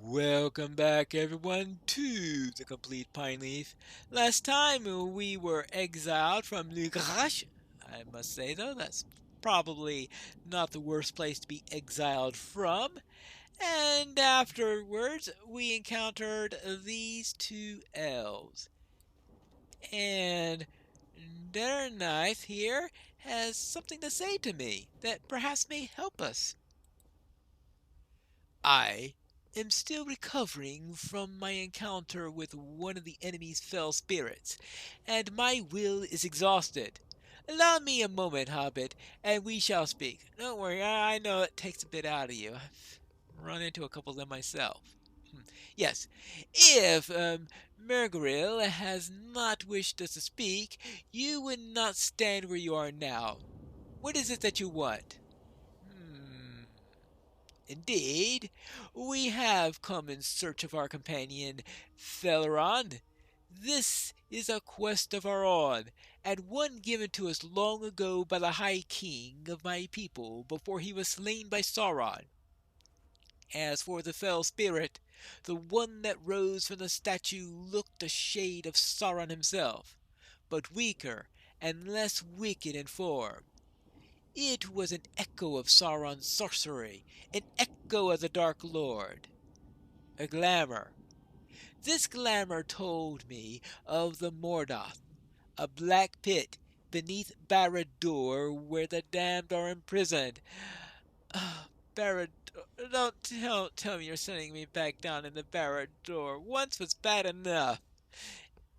Welcome back, everyone, to the Complete Pineleaf. Last time we were exiled from Lugrash. I must say, though, that's probably not the worst place to be exiled from. And afterwards, we encountered these two elves. And their knife here has something to say to me that perhaps may help us. I am still recovering from my encounter with one of the enemy's fell spirits, and my will is exhausted. Allow me a moment, Hobbit, and we shall speak. Don't worry, I know it takes a bit out of you. I've run into a couple of them myself. Yes, if Mergril has not wished us to speak, you would not stand where you are now. What is it that you want? Hmm. Indeed, we have come in search of our companion, Feleron. This is a quest of our own, and one given to us long ago by the High King of my people before he was slain by Sauron. As for the fell spirit, the one that rose from the statue looked a shade of Sauron himself, but weaker and less wicked in form. It was an echo of Sauron's sorcery, an echo of the Dark Lord. A glamour. This glamour told me of the Mordoth, a black pit beneath Barad-dûr where the damned are imprisoned. Ah, Barad, don't tell me you're sending me back down in the Barad-dûr. Once was bad enough.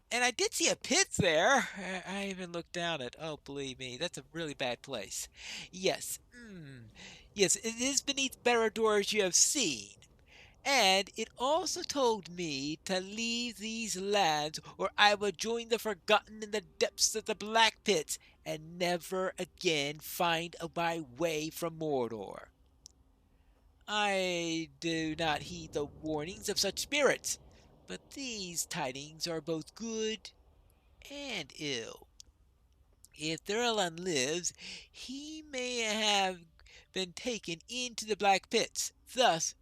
And I did see a pit there. I even looked down it. Oh, believe me, that's a really bad place. Yes, yes, it is beneath Barad-dûr as you have seen. And it also told me to leave these lands, or I will join the forgotten in the depths of the black pits and never again find my way from Mordor. I do not heed the warnings of such spirits, but these tidings are both good and ill. If Thurlan lives, he may have been taken into the black pits. Thus,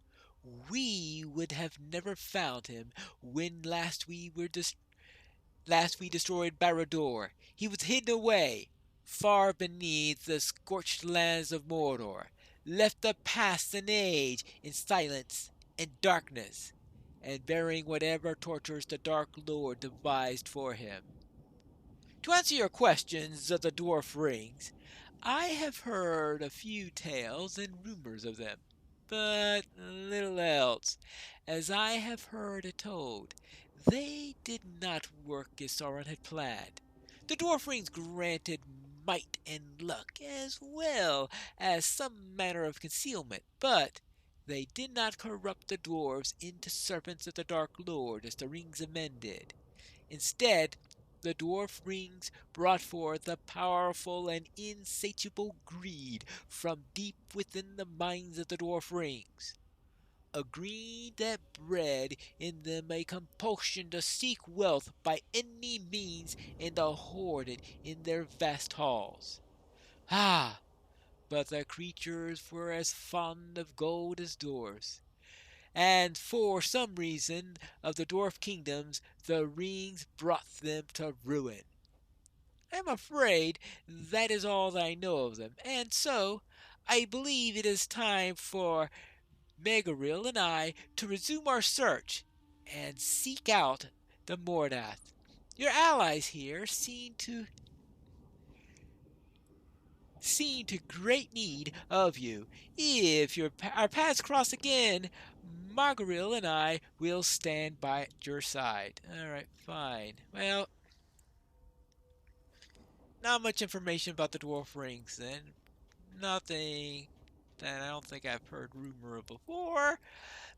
we would have never found him when last we destroyed Barad-dûr. He was hidden away, far beneath the scorched lands of Mordor, left to pass an age in silence and darkness, and bearing whatever tortures the Dark Lord devised for him. To answer your questions of the dwarf rings, I have heard a few tales and rumors of them, but little else. As I have heard it told, they did not work as Sauron had planned. The dwarf rings granted might and luck, as well as some manner of concealment, but they did not corrupt the dwarves into servants of the Dark Lord as the rings of men did. Instead, the dwarf rings brought forth a powerful and insatiable greed from deep within the minds of the dwarf rings. A greed that bred in them a compulsion to seek wealth by any means and to hoard it in their vast halls. Ah, but the creatures were as fond of gold as dwarfs, and for some reason of the dwarf kingdoms the rings brought them to ruin. I am afraid that is all that I know of them, and so I believe it is time for Megaril and I to resume our search and seek out the Mordath. Your allies here seem to great need of you. If our paths cross again, Margaril and I will stand by your side. All right, fine. Well, not much information about the dwarf rings then. Nothing that I don't think I've heard rumor of before,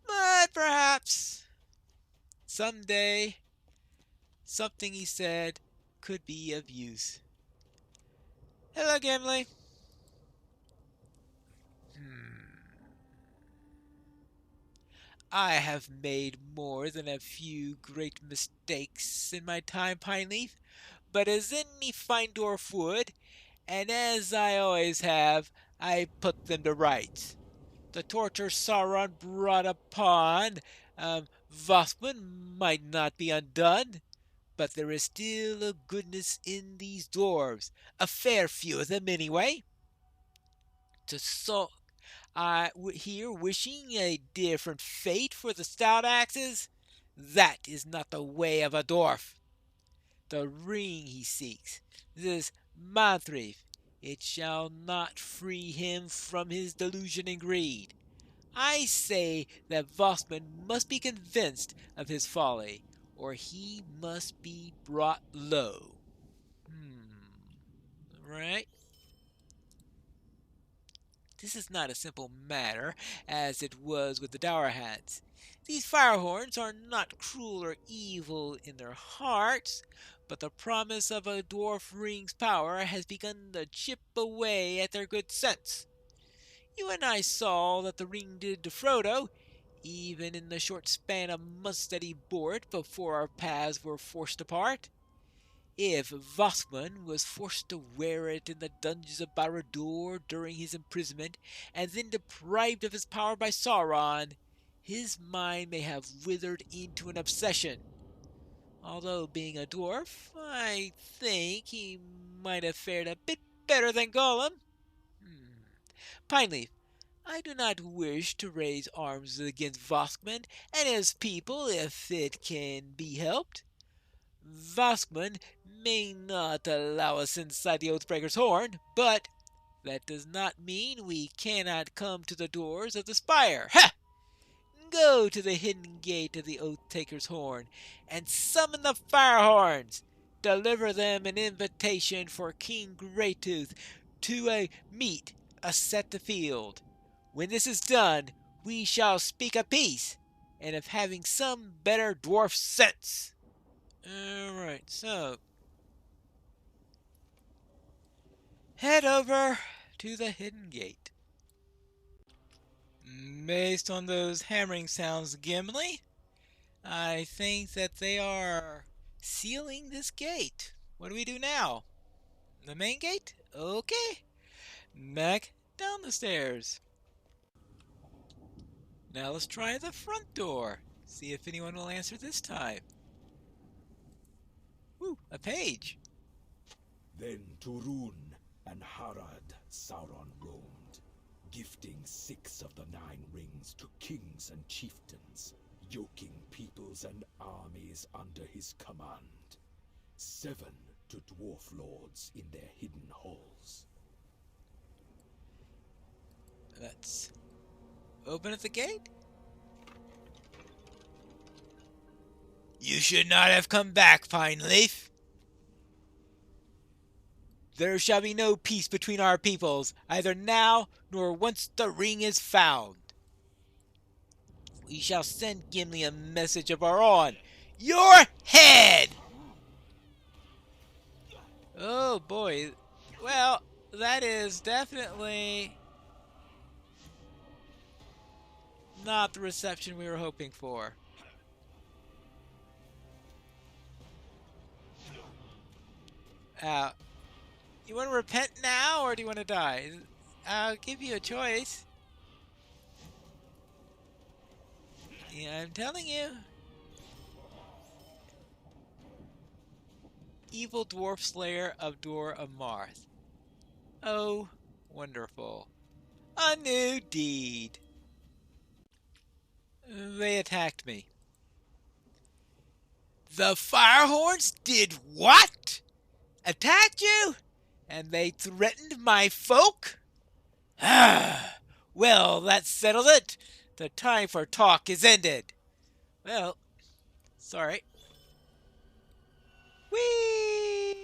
but perhaps someday something he said could be of use. Hello, Gimli. Hmm. I have made more than a few great mistakes in my time, Pineleaf, but as any fine dwarf would, and as I always have, I put them to rights. The torture Sauron brought upon Voskman might not be undone, but there is still a goodness in these dwarves, a fair few of them anyway. To so I here wishing a different fate for the stout axes, that is not the way of a dwarf. The ring he seeks, this Manthrief, it shall not free him from his delusion and greed. I say that Vossman must be convinced of his folly, or he must be brought low. Right? This is not a simple matter, as it was with the Dourhats. These firehorns are not cruel or evil in their hearts, but the promise of a dwarf ring's power has begun to chip away at their good sense. You and I saw that the ring did to Frodo, even in the short span of months that he bore it before our paths were forced apart. If Vossman was forced to wear it in the dungeons of Barad-dûr during his imprisonment, and then deprived of his power by Sauron, his mind may have withered into an obsession. Although being a dwarf, I think he might have fared a bit better than Gollum. Pineleaf, I do not wish to raise arms against Voskman and his people if it can be helped. Voskman may not allow us inside the Oathbreaker's horn, but that does not mean we cannot come to the doors of the spire. Ha! Go to the hidden gate of the Oath-taker's horn and summon the Firehorns. Deliver them an invitation for King Greytooth to a meet set the field. When this is done, we shall speak of peace and of having some better dwarf sense. Alright, so head over to the hidden gate. Based on those hammering sounds, Gimli, I think that they are sealing this gate. What do we do now? The main gate? Okay. Back down the stairs. Now let's try the front door. See if anyone will answer this time. Woo, a page. Then Turun and Harad Sauron roamed, gifting 6 of the 9 rings to kings and chieftains, yoking peoples and armies under his command. 7 to dwarf lords in their hidden halls. Let's open at the gate. You should not have come back, Pineleaf. There shall be no peace between our peoples, either now nor once the ring is found. We shall send Gimli a message of our own. Your head! Oh boy. Well, that is definitely not the reception we were hoping for. You want to repent now, or do you want to die? I'll give you a choice. Yeah, I'm telling you. Evil Dwarf Slayer of Dor of Marth. Oh, wonderful. A new deed. They attacked me. The Firehorns did what? Attacked you? And they threatened my folk? Well, that settles it. The time for talk is ended. Well, sorry. Whee!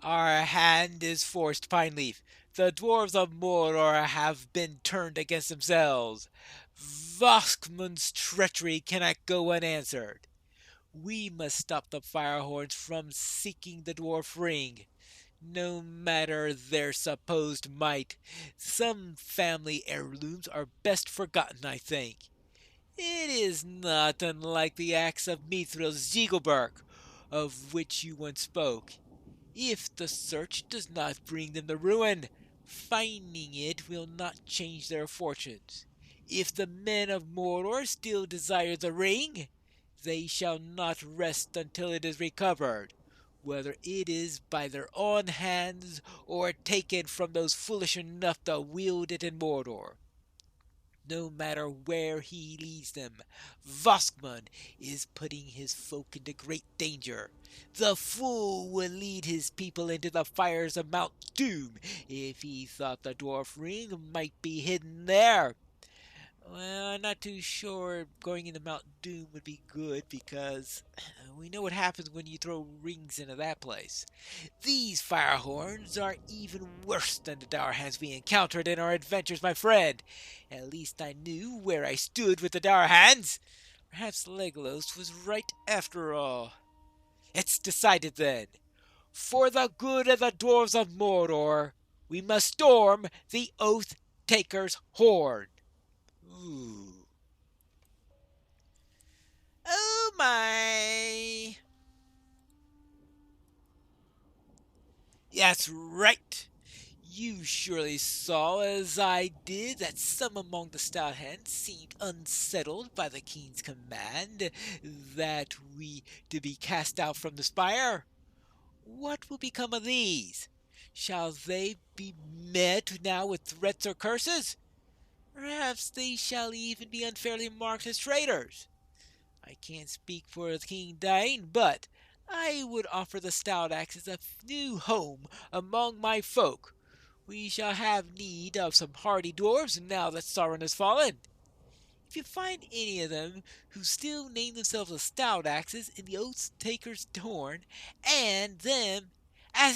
Our hand is forced, Pineleaf. The dwarves of Mordor have been turned against themselves. Voskman's treachery cannot go unanswered. We must stop the Firehorns from seeking the dwarf ring. No matter their supposed might, some family heirlooms are best forgotten, I think. It is not unlike the axe of Mithril Ziegelberg, of which you once spoke. If the search does not bring them to ruin, Finding it will not change their fortunes. If the men of Mordor still desire the ring, they shall not rest until it is recovered, whether it is by their own hands or taken from those foolish enough to wield it in Mordor. No matter where he leads them, Voskman is putting his folk into great danger. The fool would lead his people into the fires of Mount Doom if he thought the dwarf ring might be hidden there. Well, I'm not too sure going into Mount Doom would be good because we know what happens when you throw rings into that place. These fire horns are even worse than the Dourhands we encountered in our adventures, my friend. At least I knew where I stood with the Dourhands. Perhaps Legolas was right after all. It's decided then. For the good of the dwarves of Mordor, we must storm the Oath Taker's Horn. Ooh. Oh my. That's right. You surely saw, as I did, that some among the stout hands seemed unsettled by the king's command that we to be cast out from the spire. What will become of these? Shall they be met now with threats or curses? Perhaps they shall even be unfairly marked as traitors. I can't speak for the king dying, but I would offer the stout axes a new home among my folk. We shall have need of some hardy dwarfs now that Sauron has fallen. If you find any of them who still name themselves the stout axes in the oath taker's horn, and them,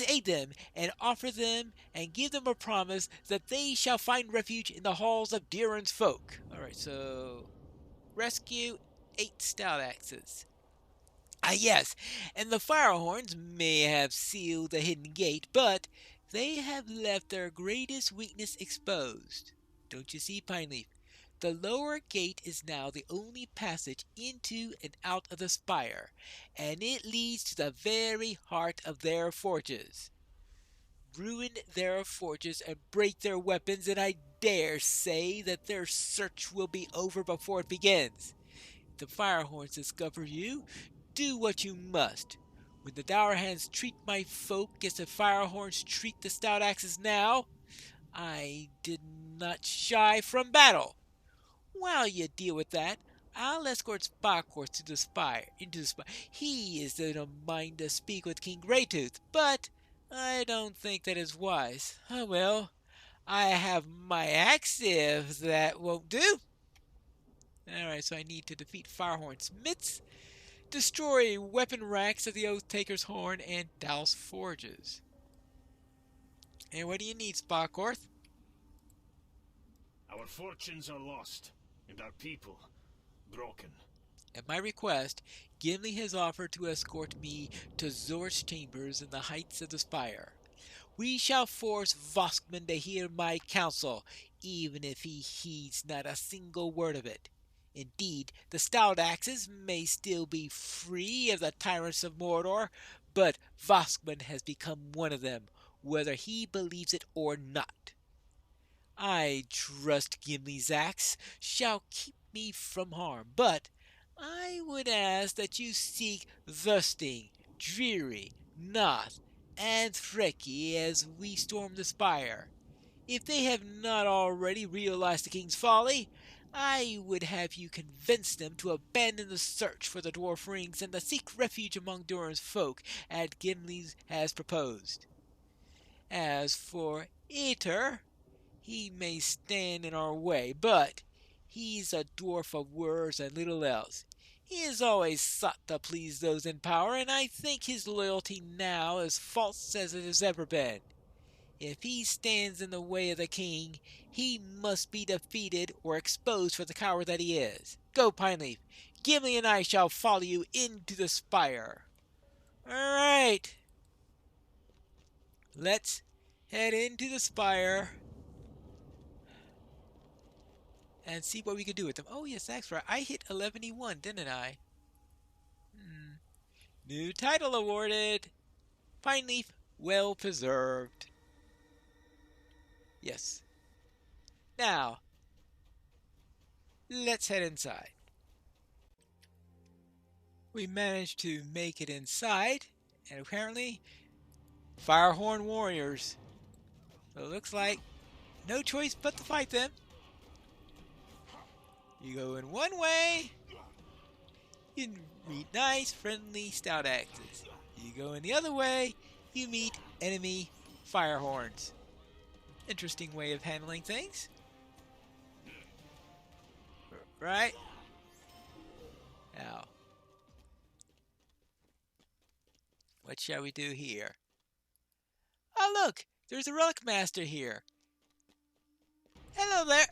aid them and offer them and give them a promise that they shall find refuge in the halls of Durin's folk. Alright, so rescue 8 stout axes. Ah, yes, and the Firehorns may have sealed the hidden gate, but they have left their greatest weakness exposed. Don't you see, Pineleaf? The lower gate is now the only passage into and out of the spire, and it leads to the very heart of their forges. Ruin their forges and break their weapons, and I dare say that their search will be over before it begins. If the Firehorns discover you, do what you must. When the Dourhands treat my folk as the Firehorns treat the stout axes now, I did not shy from battle. While you deal with that, I'll escort Sparkworth to the spire, into the spire. He is in a mind to speak with King Greytooth, but I don't think that is wise. Oh well, I have my axe if that won't do. Alright, so I need to defeat Firehorn Smiths, destroy weapon racks of the Oath Taker's Horn, and douse forges. And what do you need, Sparkworth? Our fortunes are lost, and our people broken. At my request, Gimli has offered to escort me to Zor's chambers in the heights of the spire. We shall force Voskman to hear my counsel, even if he heeds not a single word of it. Indeed, the stout axes may still be free of the tyrants of Mordor, but Voskman has become one of them, whether he believes it or not. I trust Gimli's axe shall keep me from harm, but I would ask that you seek Lusting, Dreary, Noth, and Freki as we storm the spire. If they have not already realized the king's folly, I would have you convince them to abandon the search for the dwarf rings and to seek refuge among Durin's folk, as Gimli has proposed. As for Aeter, he may stand in our way, but he's a dwarf of words and little else. He has always sought to please those in power, and I think his loyalty now is false as it has ever been. If he stands in the way of the king, he must be defeated or exposed for the coward that he is. Go, Pineleaf. Gimli and I shall follow you into the spire. All right. Let's head into the spire and see what we can do with them. Oh, yes, that's right. I hit 11E1, didn't I? New title awarded. Pine Leaf, well preserved. Yes. Now, let's head inside. We managed to make it inside, and apparently, Firehorn Warriors. So it looks like no choice but to fight them. You go in one way, you meet nice, friendly stout axes. You go in the other way, you meet enemy firehorns. Interesting way of handling things. Right? Now, what shall we do here? Oh, look! There's a Relic Master here. Hello there!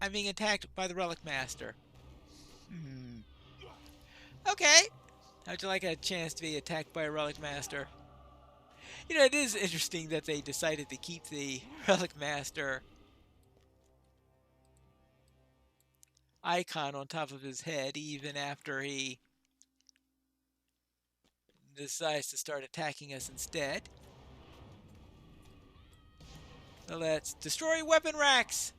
I'm being attacked by the Relic Master. Okay. How'd you like a chance to be attacked by a Relic Master? You know, it is interesting that they decided to keep the Relic Master icon on top of his head even after he decides to start attacking us instead. So let's destroy weapon racks!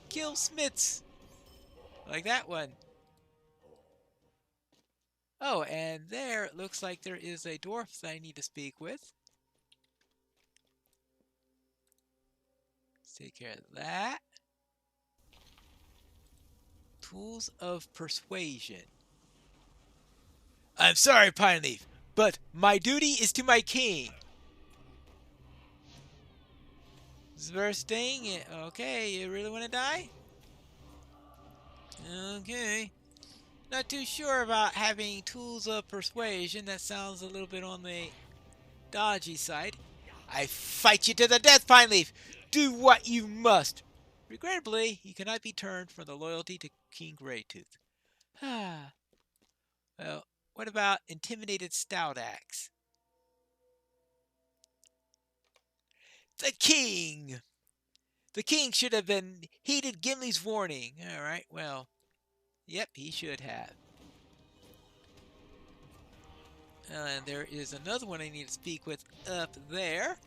Kill Smiths! Like that one. Oh, and there it looks like there is a dwarf that I need to speak with. Let's take care of that. Tools of Persuasion. I'm sorry, Pineleaf, but my duty is to my king. This first thing, okay, you really want to die? Okay. Not too sure about having tools of persuasion. That sounds a little bit on the dodgy side. I fight you to the death, Pineleaf! Do what you must! Regrettably, you cannot be turned from the loyalty to King Greytooth. Well, what about Intimidated Stout Axe? The king! The king should have been heeded Gimli's warning. Alright, well, yep, he should have. And there is another one I need to speak with up there.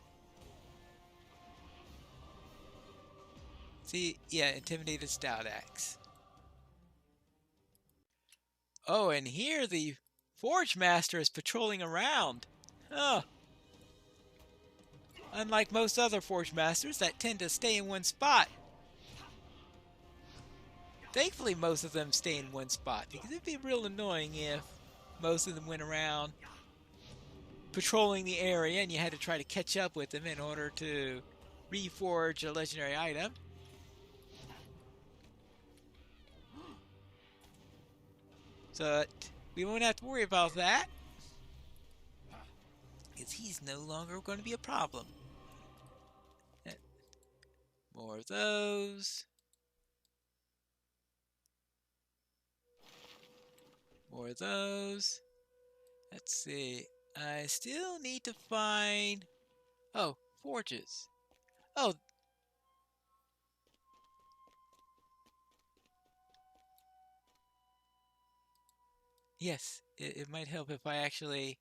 See, yeah, Intimidated Stout Axe. Oh, and here the Forge Master is patrolling around. Oh. Unlike most other Forge Masters that tend to stay in one spot. Thankfully, most of them stay in one spot, because it'd be real annoying if most of them went around patrolling the area and you had to try to catch up with them in order to reforge a legendary item. So we won't have to worry about that, because he's no longer going to be a problem. More of those. More of those. Let's see. I still need to find... Oh, forges. Oh. Yes, it might help if I actually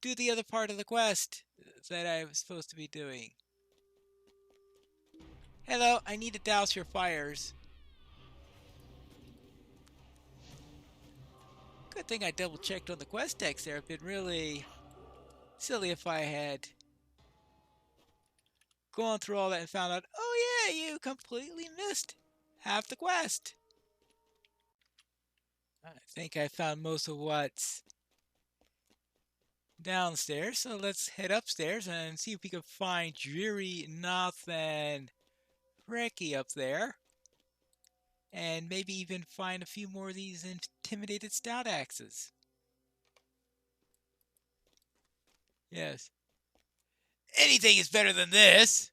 do the other part of the quest that I was supposed to be doing. Hello, I need to douse your fires. Good thing I double checked on the quest text there. It'd been really silly if I had gone through all that and found out, oh yeah, you completely missed half the quest. I think I found most of what's downstairs, so let's head upstairs and see if we can find Dreary Noth and Reki up there. And maybe even find a few more of these Intimidated Stout Axes. Yes. Anything is better than this!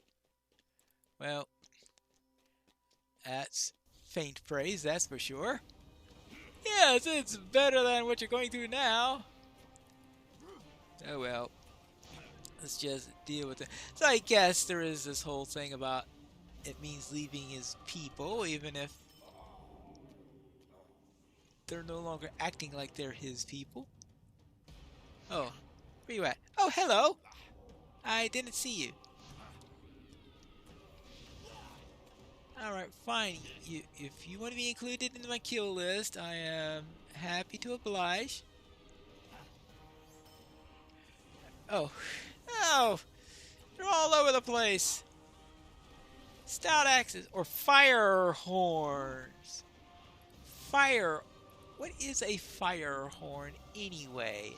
Well, that's faint praise, that's for sure. Yes, it's better than what you're going through now. Oh well. Let's just deal with it. So I guess there is this whole thing about it means leaving his people, even if they're no longer acting like they're his people. Oh, where you at? Oh, hello! I didn't see you. Alright, fine. If you want to be included in my kill list, I am happy to oblige. Oh. Oh! They're all over the place! Stout axes or fire horns. Fire. What is a fire horn anyway?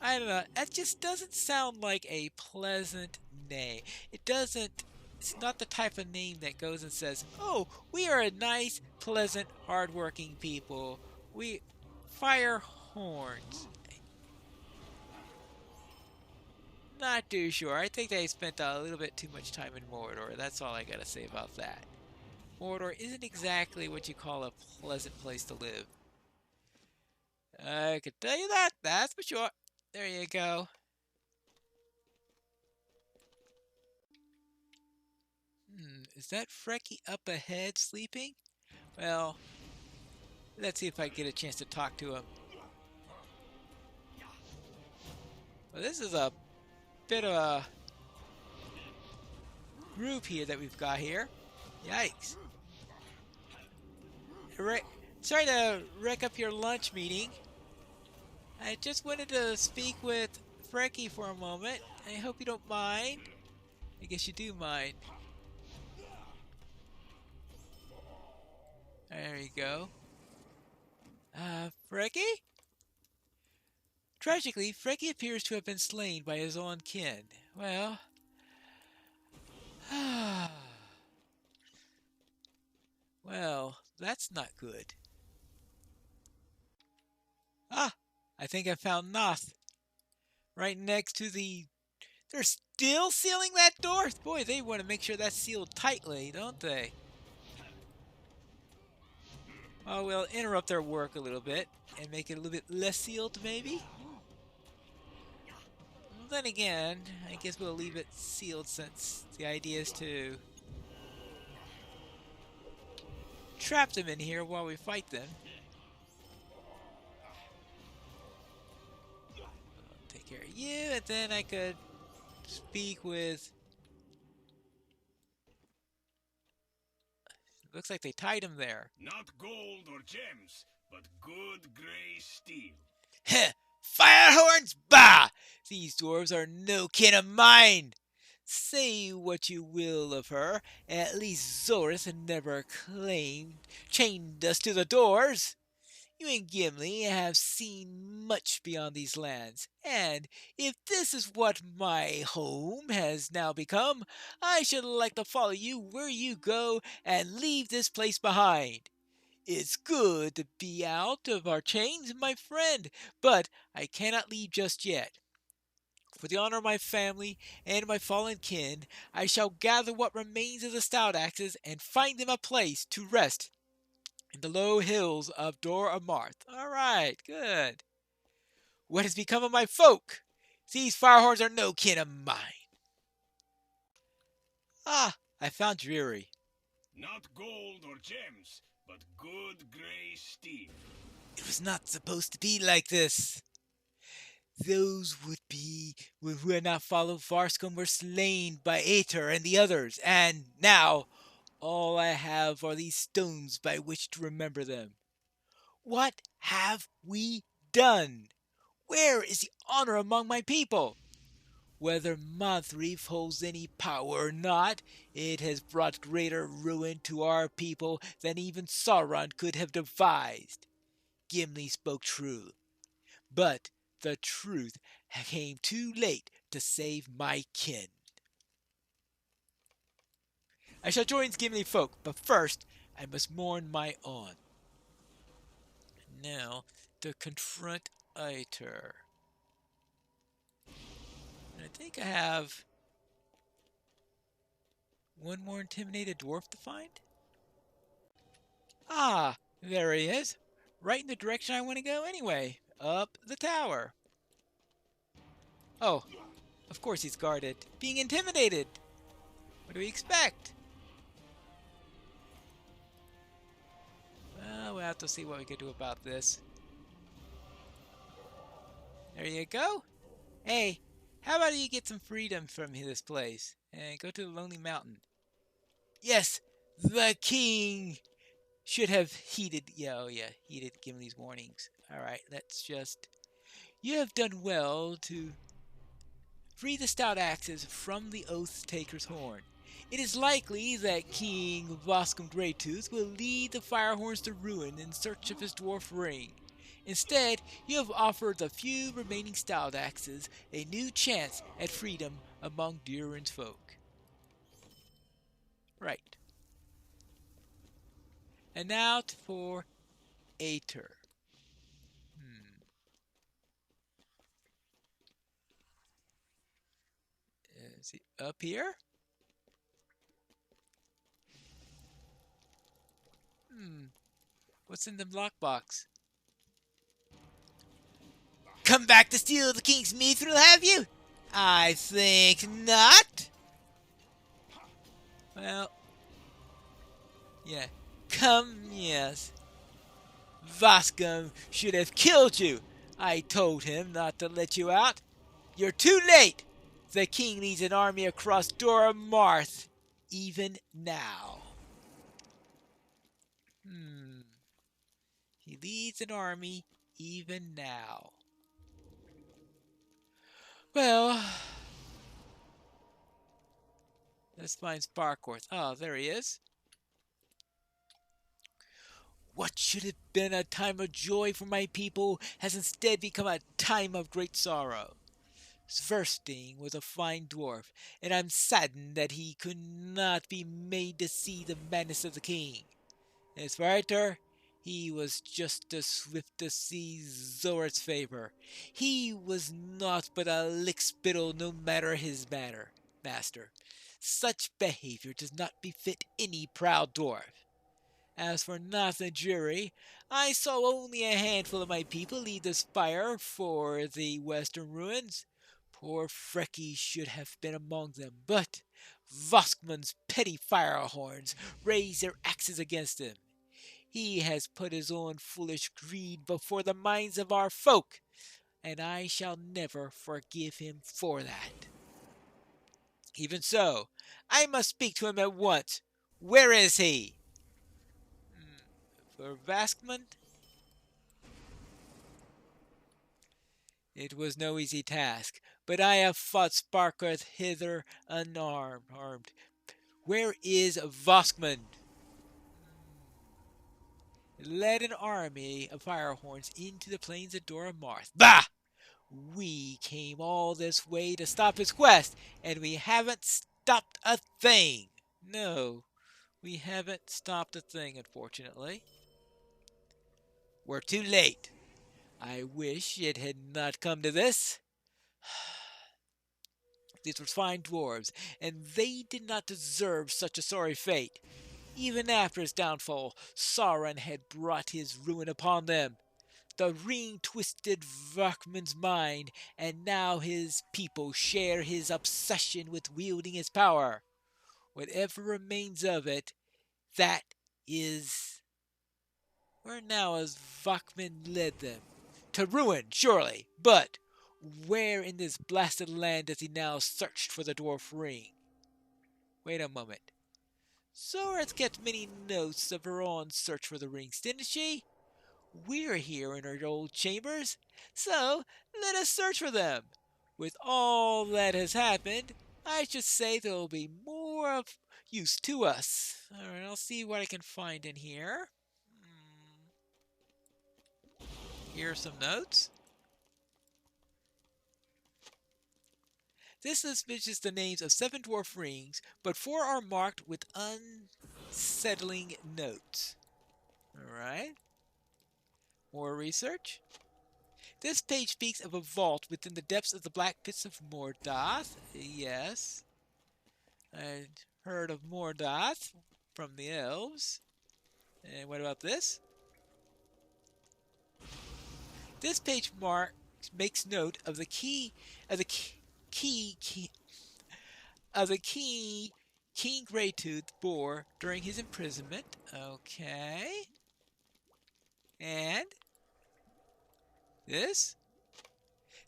I don't know. That just doesn't sound like a pleasant name. It doesn't. It's not the type of name that goes and says, "Oh, we are a nice, pleasant, hardworking people. We fire horns." Not too sure. I think they spent a little bit too much time in Mordor. That's all I gotta say about that. Mordor isn't exactly what you call a pleasant place to live. I can tell you that. That's for sure. There you go. Is that Frecky up ahead sleeping? Well, let's see if I get a chance to talk to him. Well, this is a bit of a group here that we've got here. Yikes. Sorry to wreck up your lunch meeting. I just wanted to speak with Frecky for a moment. I hope you don't mind. I guess you do mind. There you go. Frecky? Tragically, Frecky appears to have been slain by his own kin. Well... well, that's not good. Ah! I think I found Noth. Right next to the... They're still sealing that door? Boy, they want to make sure that's sealed tightly, don't they? Oh, we'll interrupt their work a little bit and make it a little bit less sealed, maybe? Then again, I guess we'll leave it sealed since the idea is to trap them in here while we fight them. I'll take care of you, and then I could speak with... Looks like they tied him there. Not gold or gems, but good gray steel. Heh! Fire horns? Bah! These dwarves are no kin of mine! Say what you will of her, at least Zorith never chained us to the doors. You and Gimli have seen much beyond these lands, and if this is what my home has now become, I should like to follow you where you go and leave this place behind. It's good to be out of our chains, my friend, but I cannot leave just yet. For the honor of my family and my fallen kin, I shall gather what remains of the stout axes and find them a place to rest in the low hills of Dor Amarth. All right, good. What has become of my folk? These firehorns are no kin of mine. Ah, I found Dreary. Not gold or gems, but good gray steel. It was not supposed to be like this. Those who had not followed Varscombe were slain by Aether and the others, and now all I have are these stones by which to remember them. What have we done? Where is the honor among my people? Whether Monthreef holds any power or not, it has brought greater ruin to our people than even Sauron could have devised. Gimli spoke true, but the truth came too late to save my kin. I shall join Gimli folk, but first I must mourn my own. Now to confront Aether. And I think I have one more intimidated dwarf to find. Ah, there he is. Right in the direction I want to go anyway. Up the tower. Oh, of course he's guarded. Being intimidated. What do we expect? Well, we'll have to see what we can do about this. There you go. Hey, How about you get some freedom from this place and go to the Lonely Mountain? Yes, the king should have heeded. Yeah, oh yeah, heeded, given these warnings. All right, let's just. You have done well to free the stout axes from the oath taker's horn. It is likely that King Voskum Greytooth will lead the Firehorns to ruin in search of his dwarf ring. Instead, you have offered the few remaining stout axes a new chance at freedom among Durin's folk. Right. And now for Aether. Hmm. Is he up here? Hmm. What's in the lockbox? Come back to steal the king's mithril, have you? I think not. Well, yeah. Come, yes. Voskum should have killed you. I told him not to let you out. You're too late. The king leads an army across Dora Marth, even now. Hmm. He leads an army even now. Well, let's find Sparkworth. Oh, there he is. What should have been a time of joy for my people has instead become a time of great sorrow. Sverstein was a fine dwarf, and I'm saddened that he could not be made to see the madness of the king. As for Arthur, he was just as swift to see Zora's favor. He was naught but a lickspittle no matter his master. Such behavior does not befit any proud dwarf. As for Nath and Jury, I saw only a handful of my people lead the spire for the western ruins. Poor Frecky should have been among them, but Voskman's petty firehorns raised their axes against him. He has put his own foolish greed before the minds of our folk, and I shall never forgive him for that. Even so, I must speak to him at once. Where is he? For Vaskman, it was no easy task, but I have fought Sparkarth hither unarmed. Where is Voskman? Led an army of firehorns into the plains of Dora Marth. Bah! We came all this way to stop his quest, and we haven't stopped a thing. No, we haven't stopped a thing, unfortunately. We're too late. I wish it had not come to this. These were fine dwarves, and they did not deserve such a sorry fate. Even after his downfall, Sauron had brought his ruin upon them. The ring twisted Vakman's mind, and now his people share his obsession with wielding his power. Whatever remains of it, that is where now has Vakman led them? To ruin, surely, but where in this blasted land does he now search for the dwarf ring? Wait a moment. Zorath kept many notes of her own search for the rings, didn't she? We're here in our old chambers, so let us search for them. With all that has happened, I should say they'll be more of use to us. Alright, I'll see what I can find in here. Here are some notes. This list mentions the names of 7 dwarf rings, but 4 are marked with unsettling notes. Alright. More research. This page speaks of a vault within the depths of the Black Pits of Mordath. Yes. I'd heard of Mordath from the elves. And what about this? This page makes note of the key of the King Greytooth bore during his imprisonment. Okay. And this?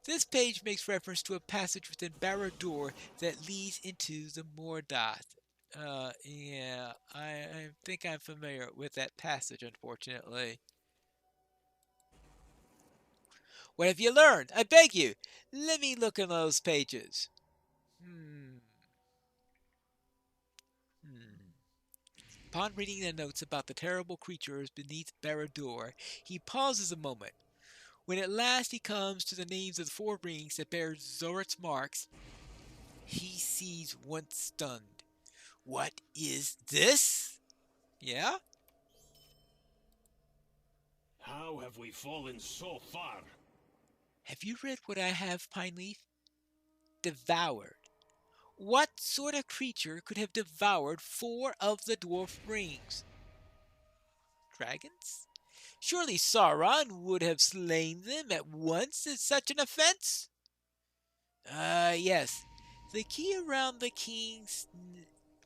This page makes reference to a passage within Barad-dûr that leads into the Mordath. Yeah, I think I'm familiar with that passage, unfortunately. What have you learned? I beg you, let me look in those pages. Hmm. Hmm. Upon reading the notes about the terrible creatures beneath Barad-dûr, he pauses a moment. When at last he comes to the names of the four rings that bear Zorat's marks, he sees once stunned. What is this? Yeah? How have we fallen so far? Have you read what I have, Pineleaf? Devoured. What sort of creature could have devoured four of the dwarf rings? Dragons? Surely Sauron would have slain them at once as such an offense? Yes. The key around the king's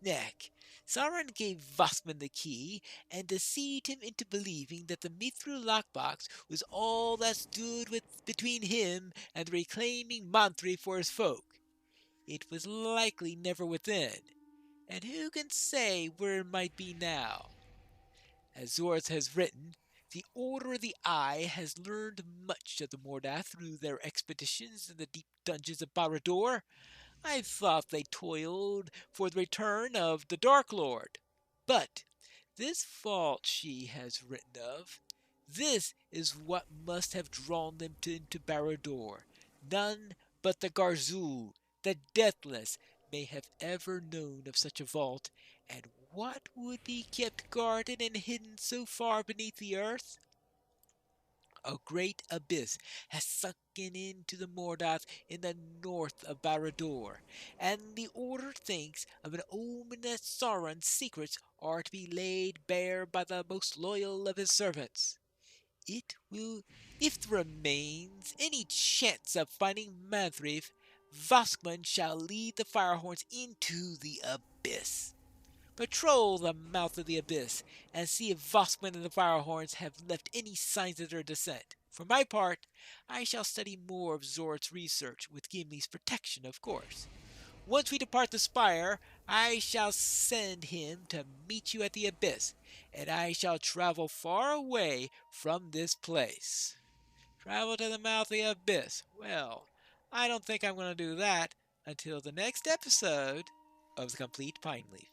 neck. Sauron gave Voskman the key and deceived him into believing that the Mithril lockbox was all that stood between him and reclaiming Manthri for his folk. It was likely never within, and who can say where it might be now? As Zoras has written, the Order of the Eye has learned much of the Mordath through their expeditions in the deep dungeons of Barad-dûr. I thought they toiled for the return of the Dark Lord. But this fault she has written of, this is what must have drawn them into Barad-dûr. None but the Garzul, the Deathless, may have ever known of such a vault, and what would be kept guarded and hidden so far beneath the earth? A great abyss has sunken into the Mordath in the north of Barad-dûr, and the Order thinks of an omen that Sauron's secrets are to be laid bare by the most loyal of his servants. It will, if there remains any chance of finding Manthriv, Voskman shall lead the Firehorns into the abyss. Patrol the mouth of the abyss and see if Voskman and the Firehorns have left any signs of their descent. For my part, I shall study more of Zorat's research, with Gimli's protection, of course. Once we depart the spire, I shall send him to meet you at the abyss, and I shall travel far away from this place. Travel to the mouth of the abyss. Well, I don't think I'm going to do that until the next episode of The Complete Pine Leaf.